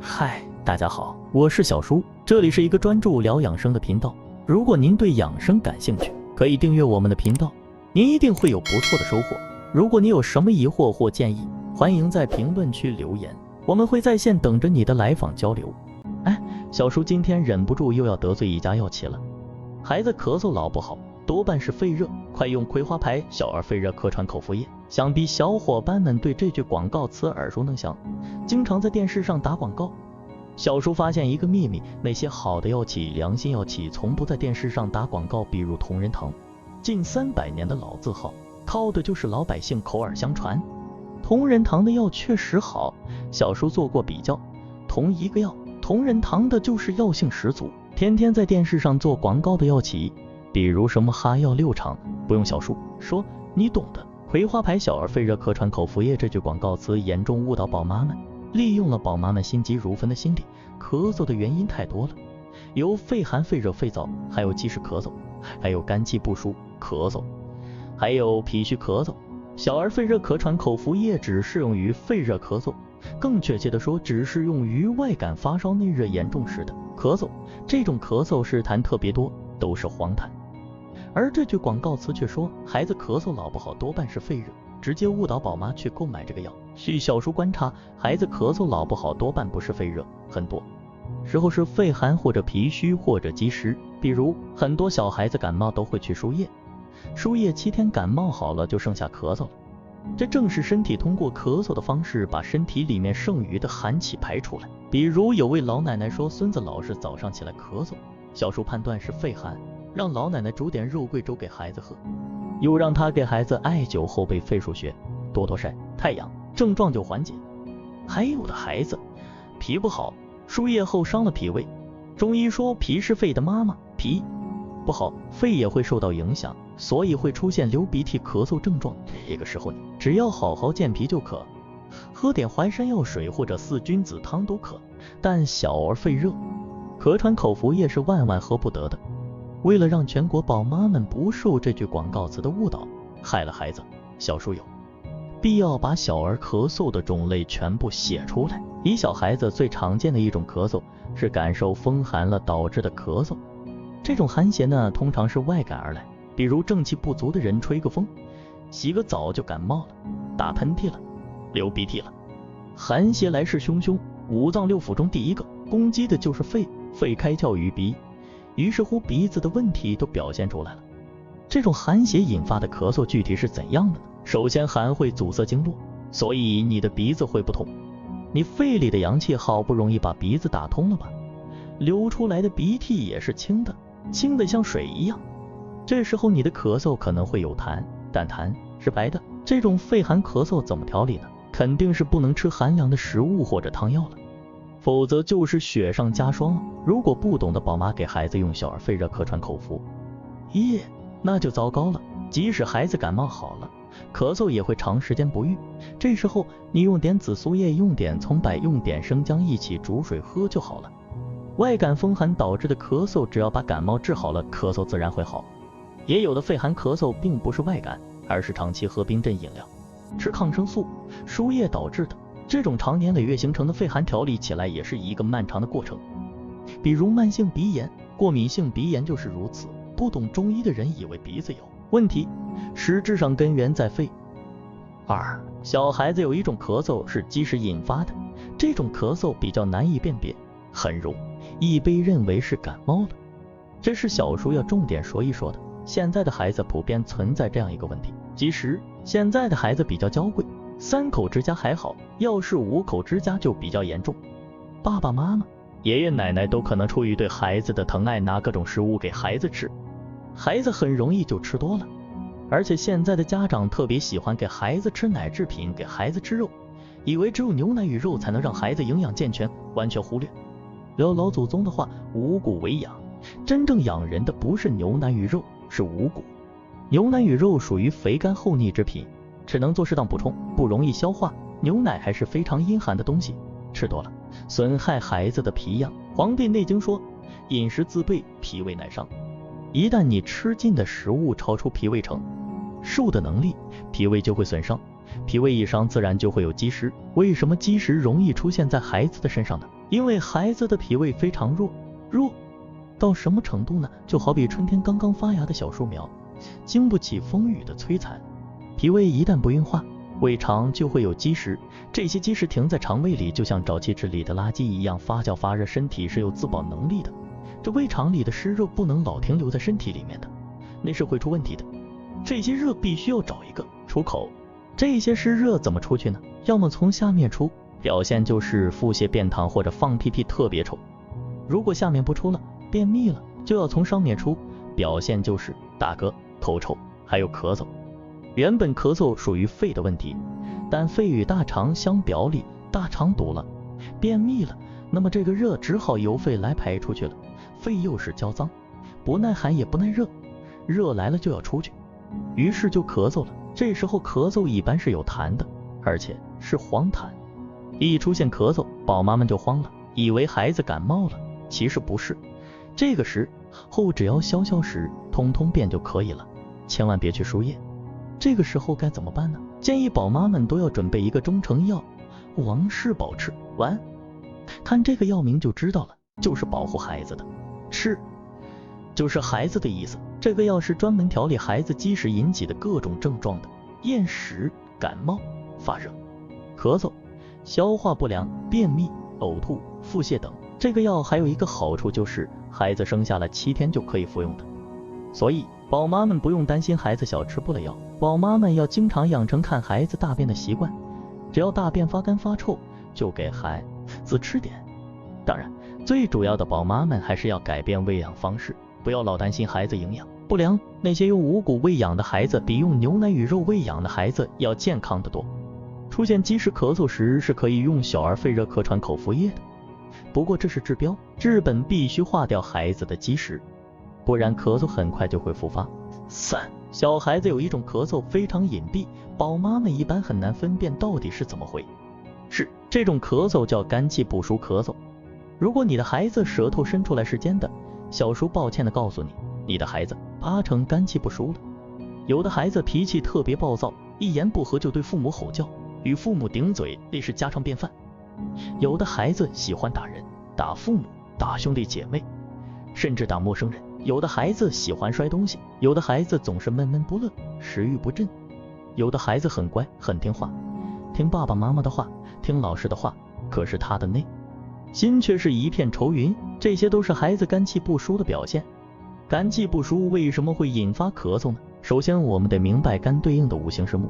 嗨，大家好，我是小叔，这里是一个专注聊养生的频道。如果您对养生感兴趣，可以订阅我们的频道，您一定会有不错的收获。如果你有什么疑惑或建议，欢迎在评论区留言，我们会在线等着你的来访交流。哎，小叔今天忍不住又要得罪一家药企了。孩子咳嗽老不好，多半是肺热，快用葵花牌小儿肺热咳喘口服液。想必小伙伴们对这句广告词耳熟能详，经常在电视上打广告。小叔发现一个秘密，那些好的药企、良心药企从不在电视上打广告，比如同仁堂，近300年的老字号，靠的就是老百姓口耳相传。同仁堂的药确实好，小叔做过比较，同一个药，同仁堂的就是药性十足，天天在电视上做广告的药企，比如什么哈药六厂，不用小叔说，你懂的。葵花牌小儿肺热咳喘口服液这句广告词严重误导宝妈们，利用了宝妈们心急如焚的心理。咳嗽的原因太多了，有肺寒、肺热、肺燥，还有积食咳嗽，还有肝气不舒咳嗽，还有脾虚咳嗽。小儿肺热咳喘口服液只适用于肺热咳嗽，更确切的说，只适用于外感发烧、内热严重时的咳嗽。这种咳嗽是痰特别多，都是黄痰。而这句广告词却说孩子咳嗽老不好，多半是肺热，直接误导宝妈去购买这个药。据小叔观察，孩子咳嗽老不好多半不是肺热，很多时候是肺寒或者脾虚或者积食。比如很多小孩子感冒都会去输液，输液7天感冒好了就剩下咳嗽了，这正是身体通过咳嗽的方式把身体里面剩余的寒气排出来。比如有位老奶奶说孙子老是早上起来咳嗽，小叔判断是肺寒，让老奶奶煮点肉桂粥给孩子喝，又让他给孩子艾灸后背肺腧穴，多多晒太阳，症状就缓解。还有的孩子脾不好，输液后伤了脾胃，中医说脾是肺的妈妈，脾不好，肺也会受到影响，所以会出现流鼻涕、咳嗽症状。这个时候你只要好好健脾就可，喝点淮山药水或者4君子汤都可。但小儿肺热咳喘口服液是万万喝不得的。为了让全国宝妈们不受这句广告词的误导，害了孩子，小叔有必要把小儿咳嗽的种类全部写出来。以小孩子最常见的一种咳嗽是感受风寒了导致的咳嗽，这种寒邪呢通常是外感而来，比如正气不足的人吹个风、洗个澡就感冒了，打喷嚏了，流鼻涕了。寒邪来势汹汹，五脏六腑中第一个攻击的就是肺，肺开窍于鼻，于是乎鼻子的问题都表现出来了。这种寒邪引发的咳嗽具体是怎样的呢？首先寒会阻塞经络，所以你的鼻子会不通，你肺里的阳气好不容易把鼻子打通了吧，流出来的鼻涕也是清的，清的像水一样，这时候你的咳嗽可能会有痰，但痰是白的。这种肺寒咳嗽怎么调理呢？肯定是不能吃寒凉的食物或者汤药了，否则就是雪上加霜。如果不懂的宝妈给孩子用小儿肺热咳喘口服液，那就糟糕了。即使孩子感冒好了，咳嗽也会长时间不愈，这时候你用点紫苏叶，用点葱白，用点生姜一起煮水喝就好了。外感风寒导致的咳嗽，只要把感冒治好了，咳嗽自然会好。也有的肺寒咳嗽并不是外感，而是长期喝冰镇饮料、吃抗生素、输液导致的。这种长年累月形成的肺寒调理起来也是一个漫长的过程，比如慢性鼻炎、过敏性鼻炎就是如此。不懂中医的人以为鼻子有问题，实质上根源在肺。2. 小孩子有一种咳嗽是积食引发的，这种咳嗽比较难以辨别，很容易被认为是感冒了，这是小叔要重点说一说的。现在的孩子普遍存在这样一个问题，其实现在的孩子比较娇贵，3口之家还好，要是5口之家就比较严重。爸爸妈妈、爷爷奶奶都可能出于对孩子的疼爱，拿各种食物给孩子吃，孩子很容易就吃多了。而且现在的家长特别喜欢给孩子吃奶制品，给孩子吃肉，以为只有牛奶与肉才能让孩子营养健全，完全忽略了老祖宗的话，五谷为养，真正养人的不是牛奶与肉，是五谷。牛奶与肉属于肥甘厚腻之品，只能做适当补充，不容易消化。牛奶还是非常阴寒的东西，吃多了损害孩子的脾阳。黄帝内经说，饮食自备，脾胃乃伤。一旦你吃进的食物超出脾胃承受的能力，脾胃就会损伤，脾胃一伤自然就会有积食。为什么积食容易出现在孩子的身上呢？因为孩子的脾胃非常弱到什么程度呢？就好比春天刚刚发芽的小树苗，经不起风雨的摧残，脾胃一旦不运化，胃肠就会有积食。这些积食停在肠胃里，就像沼气池里的垃圾一样发酵发热，身体是有自保能力的。这胃肠里的湿热不能老停留在身体里面的，那是会出问题的。这些热必须要找一个出口。这些湿热怎么出去呢？要么从下面出，表现就是腹泻便溏或者放屁屁特别臭。如果下面不出了，便秘了，就要从上面出，表现就是打嗝、头臭还有咳嗽。原本咳嗽属于肺的问题，但肺与大肠相表里，大肠堵了，便秘了，那么这个热只好由肺来排出去了。肺又是焦脏，不耐寒也不耐热，热来了就要出去，于是就咳嗽了。这时候咳嗽一般是有痰的，而且是黄痰。一出现咳嗽，宝妈们就慌了，以为孩子感冒了，其实不是。这个时候只要消食，通通便就可以了，千万别去输液。这个时候该怎么办呢？建议宝妈们都要准备一个中成药王氏保赤丸，看这个药名就知道了，就是保护孩子的。赤就是孩子的意思，这个药是专门调理孩子积食引起的各种症状的，厌食、感冒、发热、咳嗽、消化不良、便秘、呕吐、腹泻等。这个药还有一个好处，就是孩子生下来7天就可以服用的，所以宝妈们不用担心孩子小吃不了药。宝妈们要经常养成看孩子大便的习惯，只要大便发干发臭，就给孩子吃点。当然最主要的，宝妈们还是要改变喂养方式，不要老担心孩子营养不良。那些用五谷喂养的孩子比用牛奶与肉喂养的孩子要健康得多。出现积食咳嗽时，是可以用小儿肺热咳喘口服液的，不过这是治标，治本必须化掉孩子的积食，不然咳嗽很快就会复发。3. 小孩子有一种咳嗽非常隐蔽，宝妈们一般很难分辨到底是怎么回事。这种咳嗽叫肝气不舒咳嗽。如果你的孩子舌头伸出来是尖的，小叔抱歉地告诉你，你的孩子8成肝气不舒了。有的孩子脾气特别暴躁，一言不合就对父母吼叫，与父母顶嘴，那是家常便饭。有的孩子喜欢打人，打父母，打兄弟姐妹，甚至打陌生人。有的孩子喜欢摔东西，有的孩子总是闷闷不乐，食欲不振。有的孩子很乖很听话，听爸爸妈妈的话，听老师的话，可是他的内心却是一片愁云。这些都是孩子肝气不舒的表现。肝气不舒为什么会引发咳嗽呢？首先我们得明白肝对应的五行是木，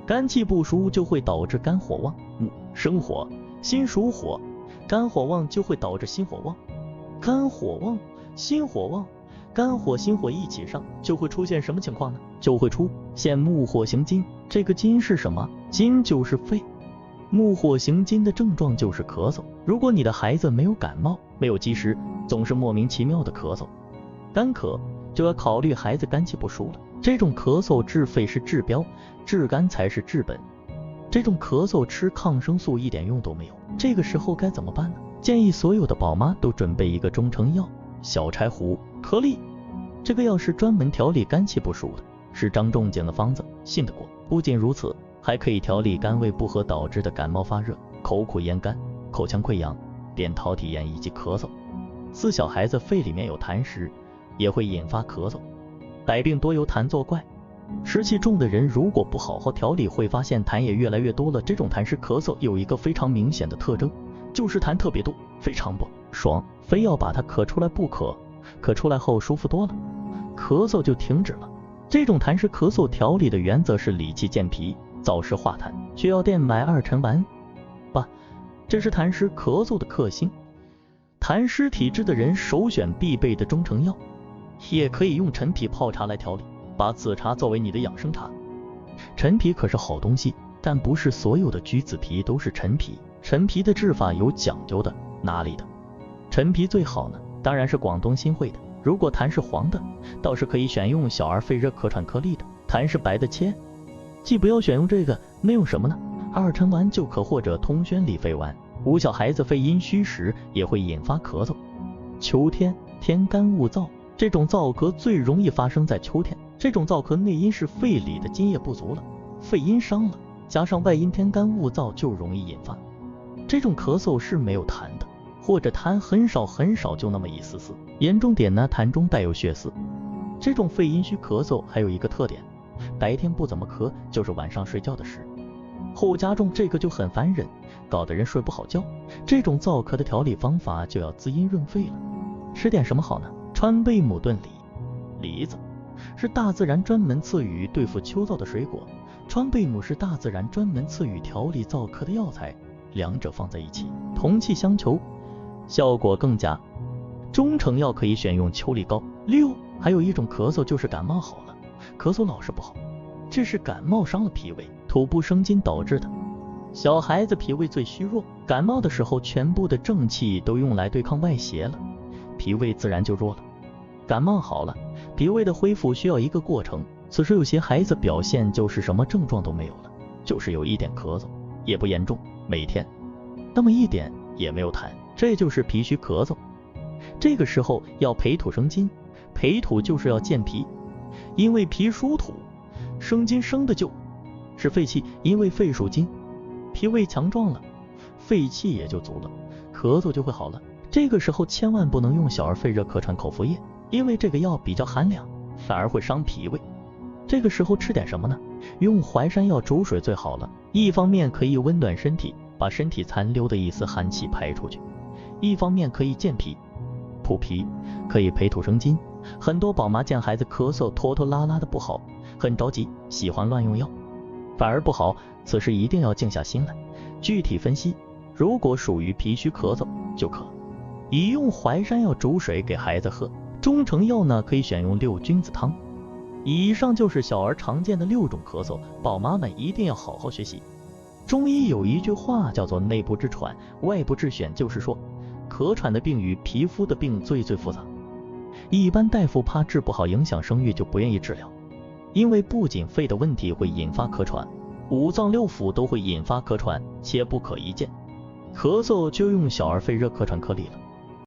肝气不舒就会导致肝火旺，木生火，心属火，肝火旺就会导致心火旺，肝火旺，心火旺，肝火心火一起上，就会出现什么情况呢？就会出现木火行金。这个金是什么？金就是肺。木火行金的症状就是咳嗽。如果你的孩子没有感冒，没有积食，总是莫名其妙的咳嗽，干咳，就要考虑孩子肝气不舒了。这种咳嗽治肺是治标，治肝才是治本。这种咳嗽吃抗生素一点用都没有。这个时候该怎么办呢？建议所有的宝妈都准备一个中成药小柴胡颗粒。这个药是专门调理肝气不舒的，是张仲景的方子，信得过。不仅如此，还可以调理肝胃不和导致的感冒发热、口苦咽干、口腔溃疡、扁桃体炎以及咳嗽。4. 小孩子肺里面有痰时，也会引发咳嗽。百病多由痰作怪，湿气重的人如果不好好调理，会发现痰也越来越多了。这种痰湿咳嗽有一个非常明显的特征，就是痰特别多，非常不爽，非要把它咳出来不可。咳出来后舒服多了，咳嗽就停止了。这种痰湿咳嗽调理的原则是理气健脾，燥湿化痰，去药店买2陈丸。这是痰湿咳嗽的克星，痰湿体质的人首选必备的中成药。也可以用陈皮泡茶来调理，把此茶作为你的养生茶。陈皮可是好东西，但不是所有的橘子皮都是陈皮，陈皮的制法有讲究的。哪里的陈皮最好呢？当然是广东新会的。如果痰是黄的，倒是可以选用小儿肺热咳喘颗粒的；痰是白的切，既不要选用这个，那用什么呢？2陈丸就可，或者通宣理肺丸。5. 小孩子肺阴虚时也会引发咳嗽。秋天天干物燥，这种燥咳最容易发生在秋天。这种燥咳内因是肺里的津液不足了，肺阴伤了，加上外阴天干物燥就容易引发。这种咳嗽是没有痰的，或者痰很少就那么一丝丝，严重点呢痰中带有血丝。这种肺阴虚咳嗽还有一个特点，白天不怎么咳，就是晚上睡觉的时后加重，这个就很烦人，搞得人睡不好觉。这种燥咳的调理方法就要滋阴润肺了。吃点什么好呢？川贝母炖梨。梨子是大自然专门赐予对付秋燥的水果，川贝母是大自然专门赐予调理燥咳的药材，两者放在一起，同气相求，效果更佳。中成药可以选用秋梨膏。6. 还有一种咳嗽就是感冒好了，咳嗽老是不好，这是感冒伤了脾胃，土不生金导致的。小孩子脾胃最虚弱，感冒的时候全部的正气都用来对抗外邪了，脾胃自然就弱了。感冒好了，脾胃的恢复需要一个过程，此时有些孩子表现就是什么症状都没有了，就是有一点咳嗽，也不严重，每天那么一点也没有痰，这就是脾虚咳嗽。这个时候要培土生金，培土就是要健脾，因为脾属土，生金生的就是肺气，因为肺属金，脾胃强壮了，肺气也就足了，咳嗽就会好了。这个时候千万不能用小儿肺热咳喘口服液，因为这个药比较寒凉，反而会伤脾胃。这个时候吃点什么呢？用淮山药煮水最好了，一方面可以温暖身体，把身体残留的一丝寒气排出去，一方面可以健脾补脾，可以培土生金。很多宝妈见孩子咳嗽拖拖拉拉的不好，很着急，喜欢乱用药，反而不好，此时一定要静下心来，具体分析。如果属于脾虚咳嗽，就可以用淮山药煮水给孩子喝。中成药呢，可以选用6君子汤。以上就是小儿常见的6种咳嗽，宝妈们一定要好好学习。中医有一句话叫做内部治喘，外部治癣，就是说咳喘的病与皮肤的病最复杂，一般大夫怕治不好影响生育就不愿意治疗，因为不仅肺的问题会引发咳喘，5脏6腑都会引发咳喘，且不可一见。咳嗽就用小儿肺热咳喘颗粒了。